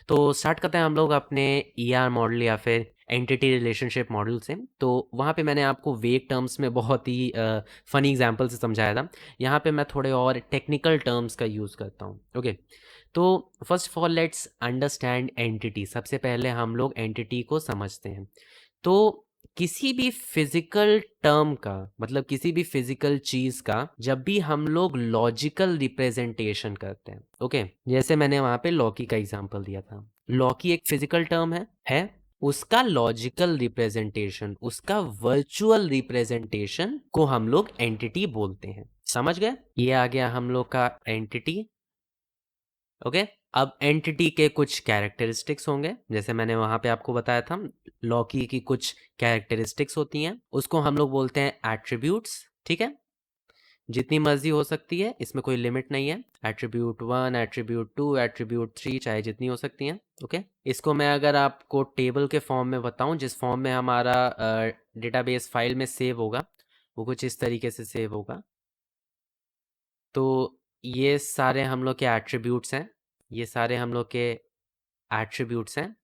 तो स्टार्ट करते हैं हम लोग अपने ईआर मॉडल या फिर एंटिटी रिलेशनशिप मॉडल से। तो वहाँ पे मैंने आपको वेग टर्म्स में बहुत ही फनी एग्जांपल से समझाया था। यहाँ पे मैं थोड़े और टेक्निकल टर्म्स का यूज़ करता हूँ। ओके, तो first of all let's understand entity. सबसे पहले हम लोग एंटिटी को समझते हैं। तो किसी भी फिजिकल टर्म का मतलब किसी भी फिजिकल चीज का जब भी हम लोग लॉजिकल रिप्रेजेंटेशन करते हैं, ओके, जैसे मैंने वहां पे लॉकी का एग्जांपल दिया था। लॉकी एक फिजिकल टर्म है उसका लॉजिकल रिप्रेजेंटेशन, उसका वर्चुअल रिप्रेजेंटेशन को हम लोग एंटिटी बोलते हैं। समझ गए? ये आ गया हम लोग का एंटिटी। ओके, अब एंटिटी के कुछ कैरेक्टरिस्टिक्स होंगे, जैसे मैंने वहां पे आपको बताया था लॉकी की कुछ कैरेक्टरिस्टिक्स होती हैं, उसको हम लोग बोलते हैं एट्रीब्यूट्स। ठीक है, जितनी मर्जी हो सकती है, इसमें कोई लिमिट नहीं है। एट्रीब्यूट 1, एट्रीब्यूट 2, एट्रीब्यूट 3, चाहे जितनी हो सकती हैं। ओके, इसको मैं अगर आपको टेबल के फॉर्म में बताऊं, जिस फॉर्म में हमारा डेटाबेस फाइल में सेव होगा, वो कुछ इस तरीके से सेव होगा। तो ये सारे हम लोग के एट्रीब्यूट्स हैं, ये सारे हम लोग के एट्रीब्यूट्स हैं,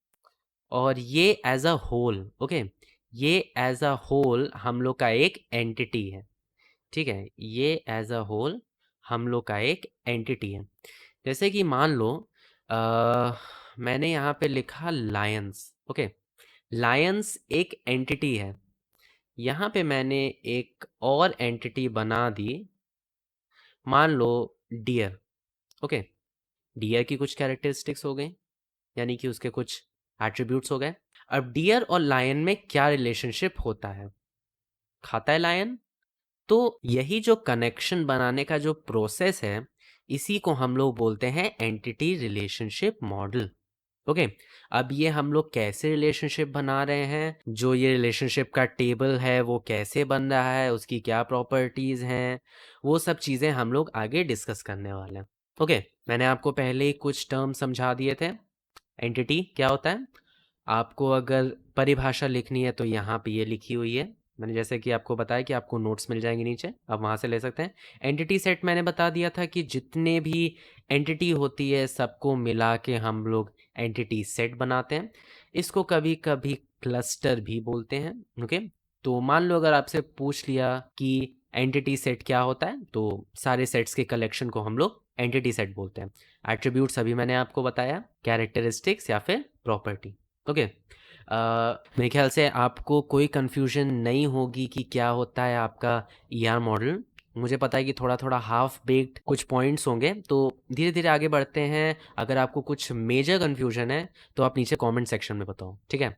और ये एज अ होल, ओके, ये एज अ होल हम लोग का एक एंटिटी है। ठीक है, ये एज अ होल हम लोग का एक एंटिटी है। जैसे कि मान लो मैंने यहाँ पे लिखा लायंस। ओके, लायंस एक एंटिटी है। यहाँ पे मैंने एक और एंटिटी बना दी, मान लो डियर। ओके, डियर की कुछ कैरेक्टरिस्टिक्स हो गई, यानी कि उसके कुछ एट्रीब्यूट्स हो गए। अब डियर और लायन में क्या रिलेशनशिप होता है? खाता है लायन, तो यही जो कनेक्शन बनाने का जो प्रोसेस है, इसी को हम लोग बोलते हैं एंटिटी रिलेशनशिप मॉडल। ओके, अब ये हम लोग कैसे रिलेशनशिप बना रहे हैं, जो ये रिलेशनशिप का टेबल है वो कैसे बन रहा है, उसकी क्या प्रॉपर्टीज हैं, वो सब चीज़ें हम लोग आगे डिस्कस करने वाले हैं। ओके, मैंने आपको पहले ही कुछ टर्म समझा दिए थे। एंटिटी क्या होता है, आपको अगर परिभाषा लिखनी है तो यहाँ पे ये लिखी हुई है। मैंने जैसे कि आपको बताया कि आपको नोट्स मिल जाएंगे नीचे, आप वहाँ से ले सकते हैं। एंटिटी सेट मैंने बता दिया था कि जितने भी एंटिटी होती है सबको मिला के हम लोग एंटिटी सेट बनाते हैं। इसको कभी कभी क्लस्टर भी बोलते हैं। ओके, तो मान लो अगर आपसे पूछ लिया कि एंटिटी सेट क्या होता है, तो सारे सेट्स के कलेक्शन को हम लोग एंटिटी सेट बोलते हैं। एट्रीब्यूट्स अभी मैंने आपको बताया, कैरेक्टरिस्टिक्स या फिर प्रॉपर्टी। ओके, मेरे ख्याल से आपको कोई कन्फ्यूजन नहीं होगी कि क्या होता है आपका ईआर मॉडल। मुझे पता है कि थोड़ा थोड़ा हाफ बेक्ड कुछ पॉइंट्स होंगे, तो धीरे धीरे आगे बढ़ते हैं। अगर आपको कुछ मेजर कन्फ्यूजन है तो आप नीचे कमेंट सेक्शन में बताओ। ठीक है।